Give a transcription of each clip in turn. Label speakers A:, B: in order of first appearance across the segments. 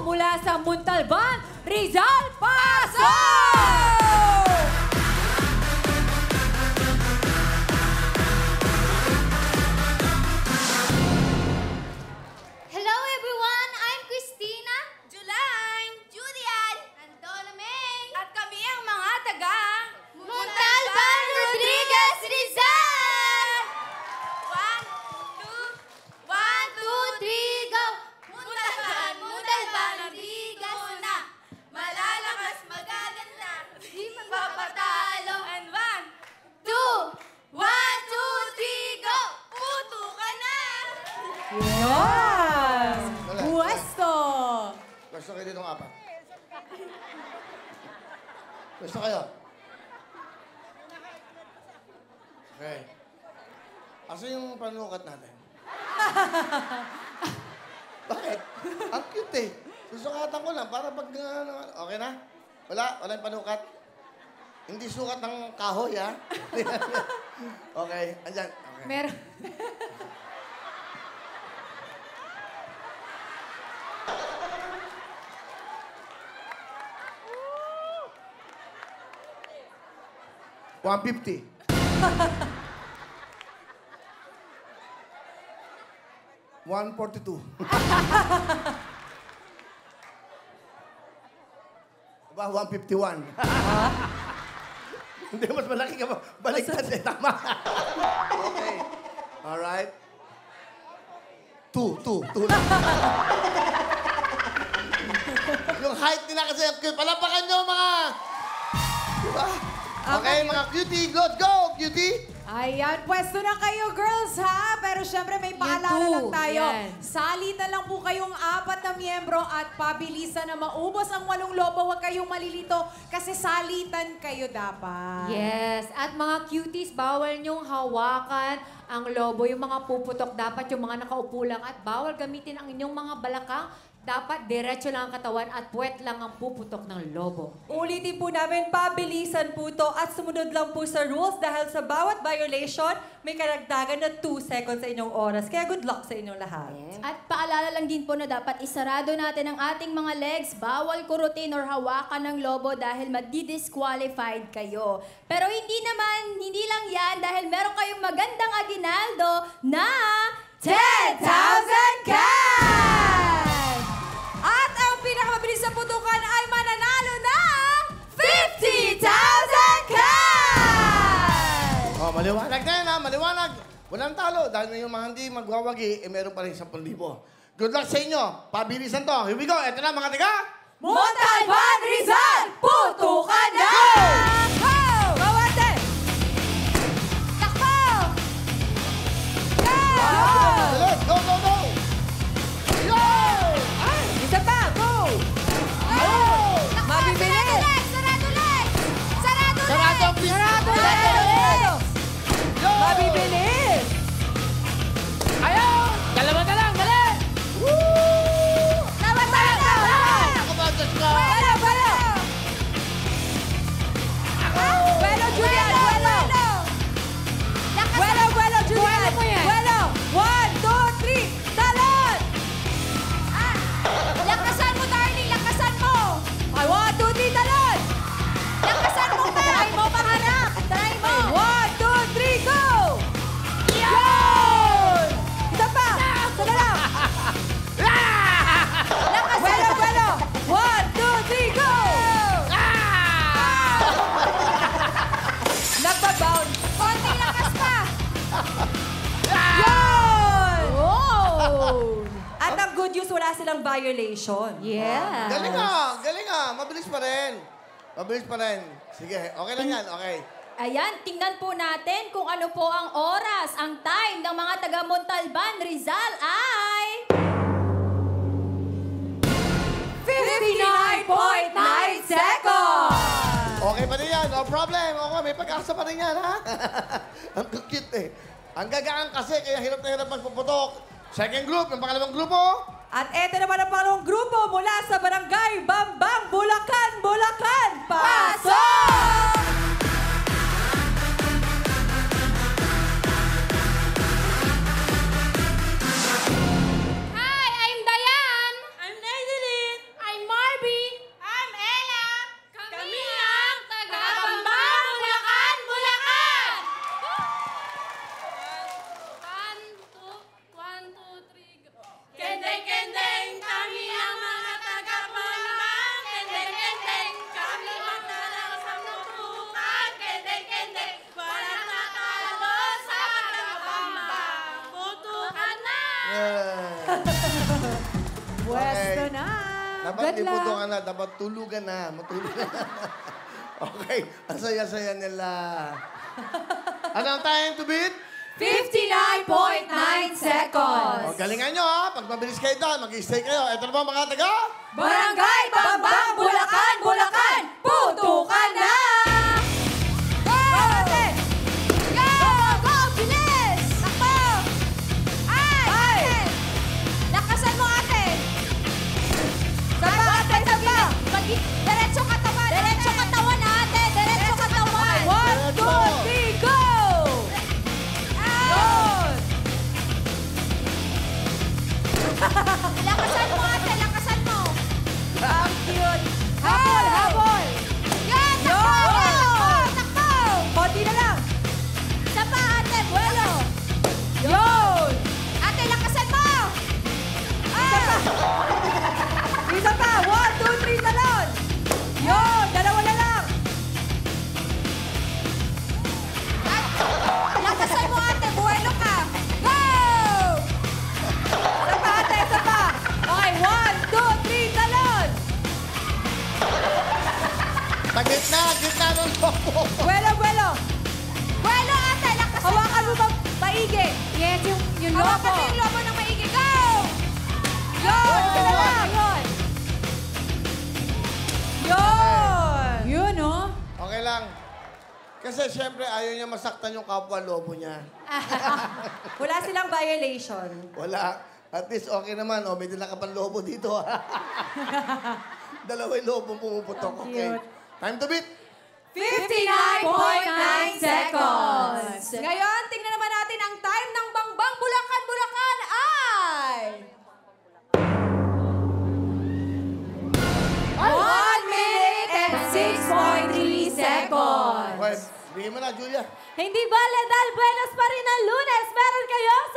A: mula sa Montalban, Rizal, pasok!
B: Hello everyone! I'm Christina, Juline, Julian, and Donna May. At kami ang mga taga Montalban, Rodriguez, Rizal! 1, 2, 3, go! Montalban, Montalban, Rodriguez na. Malalakas, magaganda, di magpapatalo. And 1, 2, 1, 2, 3, go! Puto ka na!
A: Yes! Pwesto!
C: Pwesto kayo dito ng apat. Pwesto kayo. Okay. Asa yung panukat natin? Bakit? Ang cute eh. Susukatan ko lang para pag... okay na? Wala? Wala yung panukat? Hindi sukat ng kahoy, ha? Okay. Andyan. Okay.
A: Meron.
C: $150. $142. Diba? $151. Hindi, mas malaki ka ba? Baliktad eh, tama. Okay. Alright. Two lang. Yung height nila kasi, palapakan nyo mga... Diba? Okay, mga cutie, let's go, cutie!
A: Ayan, pwesto na kayo, girls, ha? Pero syempre, may paalala lang tayo. Salitan lang po kayong 4 na miyembro at pabilisan na maubos ang 8 lobo. Huwag kayong malilito kasi salitan kayo dapat.
D: Yes. At mga cuties, bawal niyong hawakan ang lobo. Yung mga puputok, dapat yung mga nakaupo lang. At bawal gamitin ang inyong mga balakang. Dapat diretso lang ang katawan at puwet lang ang puputok ng lobo.
E: Ulitin po namin, pabilisan po to at sumunod lang po sa rules dahil sa bawat violation, may karagdagan na 2 seconds sa inyong oras. Kaya good luck sa inyong lahat.
B: At paalala lang din po na dapat isarado natin ang ating mga legs. Bawal kurutin or hawakan ng lobo dahil madi-disqualified kayo. Pero hindi lang yan dahil meron kayong magandang aginaldo na 10,000 cash!
A: At ang pinakamabilis sa putukan ay mananalo ng
B: 50,000 cash!
C: Oh, maliwanag na yan, ha? Maliwanag. Walang talo. Dahil may yung mga hindi magwawagi, meron pa rin 10,000. Good luck sa inyo. Pabilisan to. Here we go. Ito na, mga tiga.
A: Montalban, Rizal, putukan na! Go! Kawate!
B: Takbo!
A: Go!
C: Let's go, go, go! Yo! Ay!
A: Isa pa, go! Go! Mabibilis!
B: Sarado legs! Sarado legs!
C: Sarado ang pin-
A: Sarado legs!
C: Yo!
A: Mabibilis!
C: Ayaw! Dalawa na lang, dali!
A: Namatay na!
C: Ako ba, Diyos ko?
A: Wala, wala! Buelo, Julian! Buelo! Buelo, buelo, Julian! Buelo! 1, 2, 3! Talon!
B: Lakasan mo, darling! Lakasan mo!
A: Ay, 1, 2, 3, talon!
B: Lakasan mo pa! Try mo, paharap! Try mo!
A: 1, 2, 3, go! Yun! Isa pa! Isa na lang! Buelo, buelo! 1, 2, 3, go! Nagpa-bound!
B: Konti lakas pa!
A: Yun!
B: Oh!
E: At ang good news, wala silang violation.
D: Yeah.
C: Galing nga, galing nga. Mabilis pa rin. Mabilis pa rin. Sige, okay lang yan, okay.
B: Ayan, tingnan po natin kung ano po ang oras, ang time ng mga taga Montalban, Rizal ay...
A: 59.9 seconds!
C: Okay pa rin yan, no problem. Okay, may pag-asa pa rin yan, ha? Ang cute eh. Ang gagaan kasi, kaya hirap na hirap magpuputok. Second group, yung pangalawang grupo.
E: At eto naman ang pangalawang grupo mula sa Barangay Bambang, Bulacan, Bulacan. Pasok!
B: Hi, I'm Dayan!
E: I'm Nadeline.
A: Pwesto
C: Okay.
A: na.
C: Dapat
A: Good
C: di
A: luck.
C: putukan na, dapat tulugan na. Matulugan na. Okay, ang saya-saya nila. Ano ang time to beat?
B: 59.9 seconds.
C: O, galingan nyo ha. Pag mabilis kayo doon, mag-stay kayo. Ito na ba mga taga?
B: Barangay Bambang, Bulacan, Bulacan, putukan na! Go! Go! Go! Bilis! Takbo! Ay! Lakasan mo, ate! Saba, ate, saba! Diretso katawan! Diretso katawan, ate! Diretso katawan! 1, 2, 3, go! Out! Lakasan mo, ate! Lakasan mo! Ang cute! Habol! Habol! Yan! Takbo! Takbo! Konti na lang! Isa pa, ate! Buelo! Yun! Ate, lakasan mo! Isa pa! Isa pa! 1, 2, 3, talon! Yun! Dalawa na lang! Lakasan mo, ate! Buelo ka! Go! Isa pa, ate! Isa pa! Okay, 1, 2, 3, talon!
C: Gitna ng lobo.
E: Buelo, buelo.
B: Buelo, ate! Lakasan mo!
E: Hawakan mo ba maigi?
D: Yes, yung
B: Hawakan
D: lobo.
B: mo yung lobo ng maigi. Go!
E: Yun! Sila lang!
B: Yun!
E: Yun!
A: Yun, oh.
C: Okay lang. Kasi siyempre ayaw niya masaktan yung kapwa lobo niya.
E: Wala silang violation.
C: Wala. At least okay naman. O, may dala ka pang lobo dito. Dalawa yung lobong pumuputok. Okay. Time to beat.
B: 59.9 seconds.
A: Ngayon, tingnan naman natin ang time ng Bangbang Bulacan, Bulacan ay...
B: 1 minute and 6.3 seconds.
C: Okay. Bigyan mo na, Julia.
B: Hindi bale dahil buenas pa rin ang Lunes. Meron kayong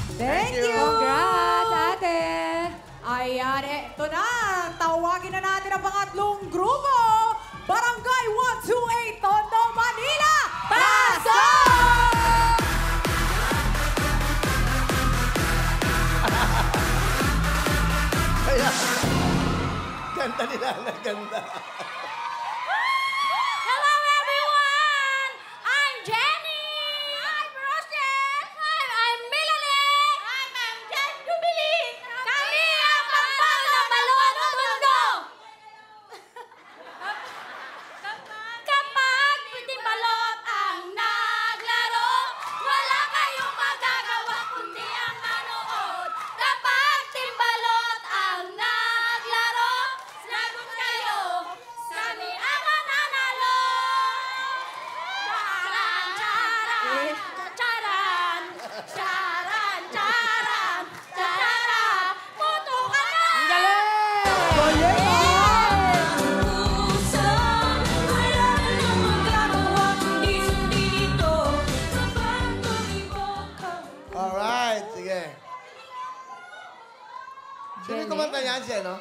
B: 10,000.
A: Thank you! Congrats, ate! Ayan, ito na. Tawagin na natin ang pangatlong grupo. Barangay 128, Tondo, Manila.
B: Pasok!
C: Kaya, ganda nila. Ganda.
B: Hello everyone! I'm Jenny! I'm Rochelle! I'm Melanie! I'm Jen Jubilee! Kami ang Pampang na Maluwang Mundo! Kapag pitimbalot ang naglaro, wala kayong magagawa kundi ang manood. Kapag timbalot ang naglaro, lagot kayo, kami ang mananalo. Charan, charan, charan, charan, charan, charan, puto ka na!
C: Alright, sige. Sino yung kumanta niyan siya, no?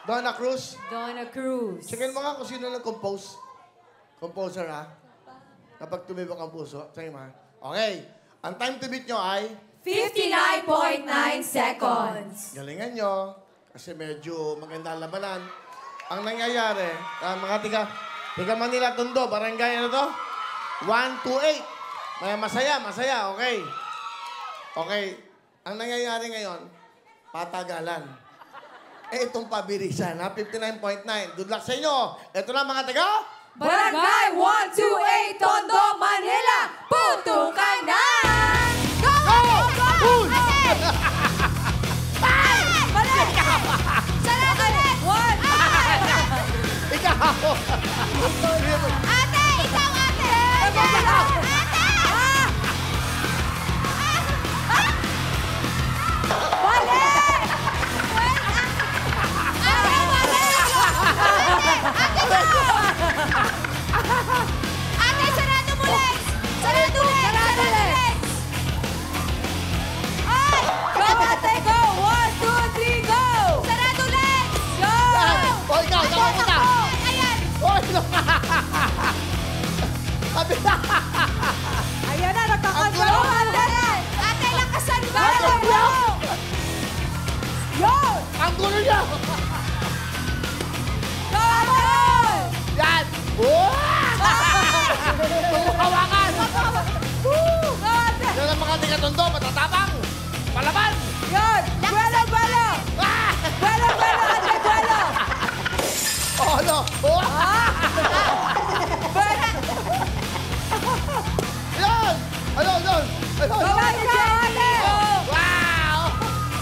C: Donna Cruz.
D: Donna Cruz.
C: Checkin mo nga kung sino nag-compose. Composer, ha? Kapag tumibok ang puso. Sige, ma. Okay. Ang time to beat nyo ay
B: 59.9 seconds.
C: galingan nyo. Kasi medyo maganda ang labanan. Ang nangyayari, mga tiga Manila, Tondo, barangay ano to? 128. Masaya, okay. Okay. Ang nangyayari ngayon, patagalan. Itong pabilisan, ha? 59.9. Good luck sa inyo. Ito na mga taga.
A: Barangay 128, Tondo, Manila.
B: Putukan na! Go! Go! Ate! Five! Balik! Sarado ulit! One!
C: Ikaw!
B: Ate! Ikaw, ate! Ate! Balik! Ate, balik! Ate, sarado mo legs! Sarado ulit! Sarado ulit! Ay! Go, ate! Go! 1, 2, 3, go! Sarado legs! Go!
C: O, ikaw! Tama kita!
B: Ayan!
C: O, ikaw! Sabi na!
A: Ayan na, nagkakagano.
C: Ang gulo! Ang gulo niya!
A: Go!
C: Yan! Pumukawakan! Yan ang mga tigatondo, matatapang! Palaban!
A: Yun! Buwelo, buwelo! Buwelo, buwelo, ate, buwelo!
C: Oh, ano? Oh! Yan! Ano, yun? Ano,
A: Go, ate, ate!
C: Wow!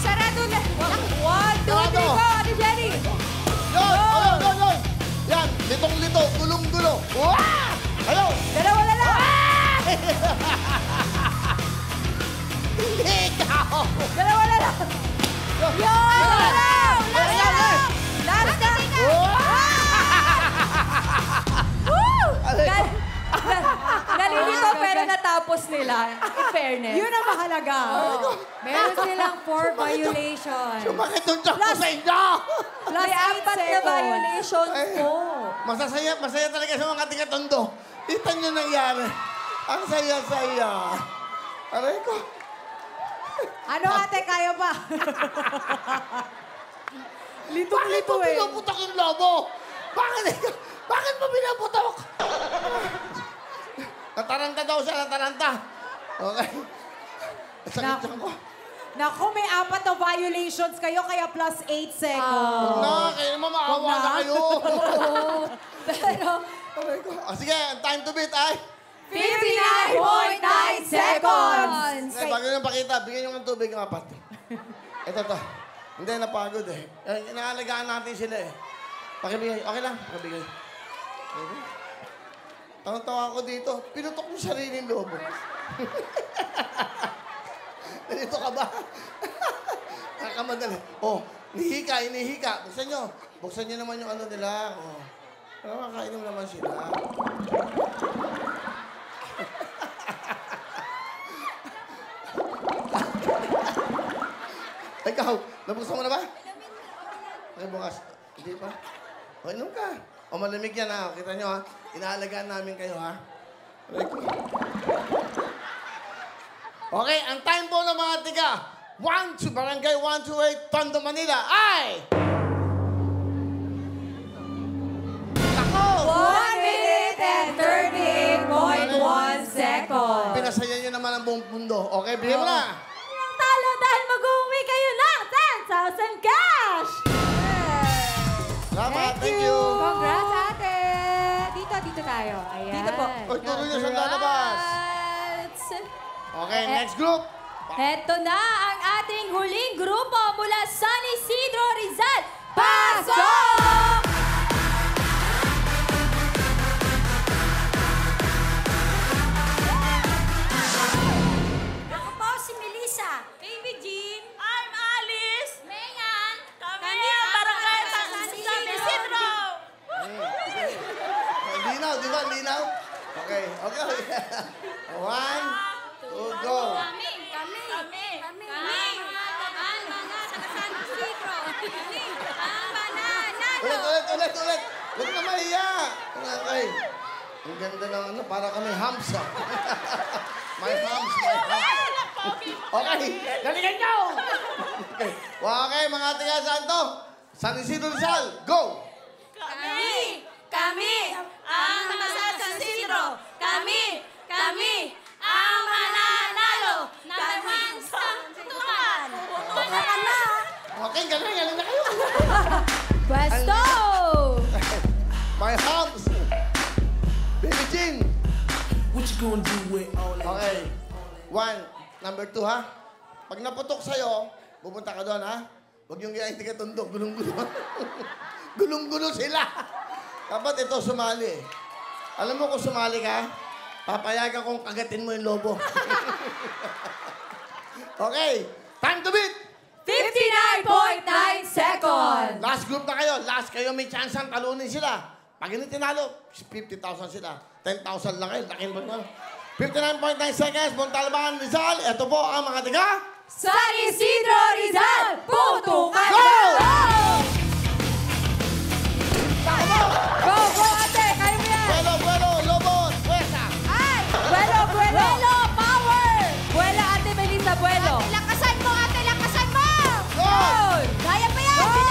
A: Sarado na! 1, 2, 3,
C: Sarado.
A: go, ate Jenny!
C: Yun! Yun! Yan! Litong-lito, gulong-gulo! Wow! Ayaw!
A: Dalawa na lang!
C: Hindi ikaw!
A: Dalawa na lang! Yun! Last na lang! Last na!
E: Nalilito pero natapos nila. In fairness.
A: Yun ang mahalaga.
D: Meron silang 4 violations.
C: Sumakit yung tiyan ko sa inyo!
E: May 4 na violations po.
C: Masaya talaga sa mga tigatondo. Kita nyo nangyari. Ang saya-saya. Aray ko.
A: Ano ate, kaya ba? Litong-lito
C: Bakit mo
A: eh.
C: pinuputok yung lobo? Bakit mo pinuputok? Nataranta daw siya, nataranta. Okay. Sakit tiyan ko.
A: Naku, may 4 na violations kayo, kaya plus 8 seconds.
C: Na, kayo naman maawa
A: Wag na.
C: na kayo.
B: Pero,
C: Aray ko. Sige, ang time to beat ay...
A: 59.9 seconds!
C: Bago nyo pakita, bigyan nyo ng tubig ng apat. Ito to. Hindi, napagod eh. Inaalagaan natin sila eh. Pakibigay. Okay lang. Pakibigay. Okay. Tawang-tawa ako dito. Pinutok yung sariling lobo. Nalito ka ba? Nakamadali. Oh, inihika. Buksan nyo. Buksan nyo naman yung ano nila. Oh. Makakainom naman sila. Ikaw, nabuksan mo na ba? Okay, bukas. Hindi pa? O, inom ka. O, malamig yan ha. Kita nyo ha. Inaalagaan namin kayo ha. Aray ko. Okay, ang time po ng mga tiga. Barangay 128, Tondo, Manila ay... Ako!
A: 1 minute and 38.1 seconds.
C: Pinasaya nyo naman ang buong mundo. Okay, bigyan mo na.
B: ang talo dahil mag-uwi kayo ng 10,000 cash!
C: Salamat, thank you.
D: Congrats, ate! Dito tayo. Ayan.
E: Dito po.
C: O, turo nyo sa lalabas.
B: Congrats!
C: Okay, next group.
B: Heto na ang ating huling grupo mula San Isidro, Rizal. Pasok! Ako po si Melissa. Baby Jean. I'm Alice. Megan. Kami ang barangay San Isidro.
C: Linaw, di ba? Linaw? Okay. 1, 2, go.
B: Kami.
C: Ulit. Huwag na mahiya. Okay. Ang ganda ng ano, para kami hams ah. My hams. Okay, galingan nyo! Okay, mga tiga Santo. San Isidro Rizal, go!
B: Kami ang nasa San Isidro. Kami ang mananalo ng sa tukan.
C: Okay, galing na kayo.
B: Pwesto!
C: My hams. Baby Jean.
F: What you gonna do with all that?
C: Okay. 1, number 2 ha. Pag naputok sa'yo, pupunta ka doon ha. Huwag yung gayahin tiga tundo. Gulong-gulo. Gulong-gulo sila. Dapat ito sumali. Alam mo kung sumali ka, papayagan kong kagatin mo yung lobo. Okay. Time to beat.
A: 59.9 seconds.
C: Last group na kayo. Last kayo may chance ang talunin sila. Pag hindi tinalo, 50,000 sila. 10,000 lang kayo. Laking ba naman? 59.9 seconds. Montalban, Rizal. Ito po ang mga tiga.
A: San Isidro, Rizal. Putukan
C: Go!
A: Go, ate. Kaya mo yan.
C: Buelo, lobo, puesa.
A: Ay! Buelo, buelo.
B: Buelo, power!
A: Buela, ate Melissa, buelo.
B: Lakasan mo, ate! Lakasan mo!
C: Go!
B: Kaya pa yan!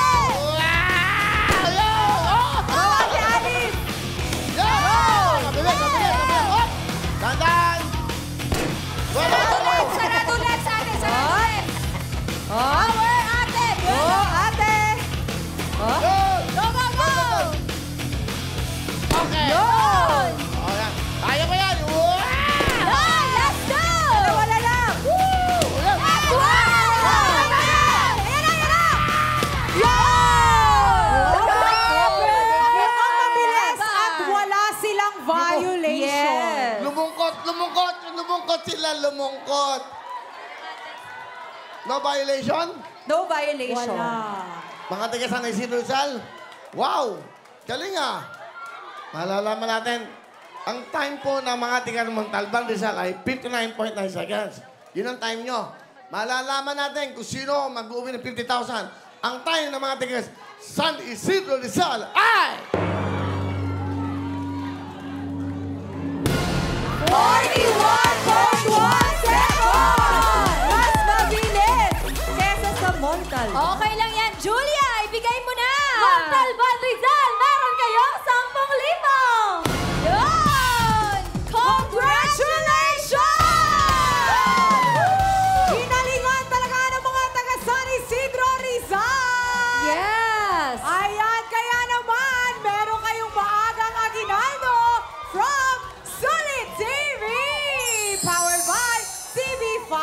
C: lumungkot. No violation?
E: No violation.
A: Wala.
C: Mga taga San Isidro Rizal, wow! Galing ah! Malalaman natin, ang time po ng mga taga Montalban Rizal ay 59.9 seconds. Yun ang time nyo. Malalaman natin kung sino mag-uwi ng 50,000. Ang time ng mga taga San Isidro Rizal ay...
E: 41.1 seconds! Mas mabilis kesa sa Montal.
B: Okay lang yan. Julia, ibigay mo na! Montalban Rizal, meron kayong 10,000! Yun! Congratulations!
A: Hinalingan talaga ng mga taga San Isidro Rizal!
D: Yes!
A: Ayan, kaya naman, meron kayong maagang aginaldo from Sulit TV! Powered by TV5!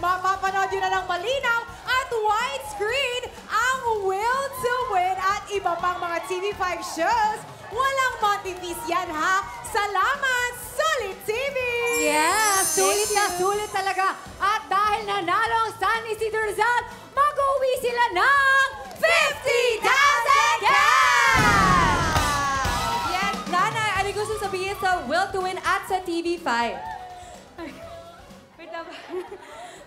A: Mapapanood nyo na ng malinaw at widescreen ang Will to Win at iba pang mga TV5 shows. Walang monthly fees yan, ha? Salamat, Sulit TV!
D: Yes! Sulit na sulit talaga. At dahil nanalo ang San Isidro Rizal, mag-uwi sila ng 50,000 cash!
E: Yes, Nanay, ano gusto sabihin sa Will to Win at sa TV5?
B: Wait lang.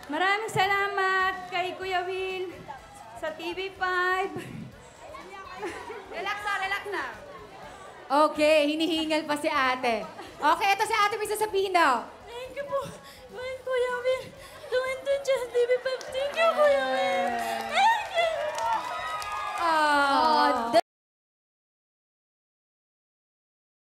B: Maraming salamat kay Kuya Will sa TV5. Relax na.
D: Okay, hinihingal pa si ate. Okay, ito si ate may sasabihin daw.
B: Thank you po.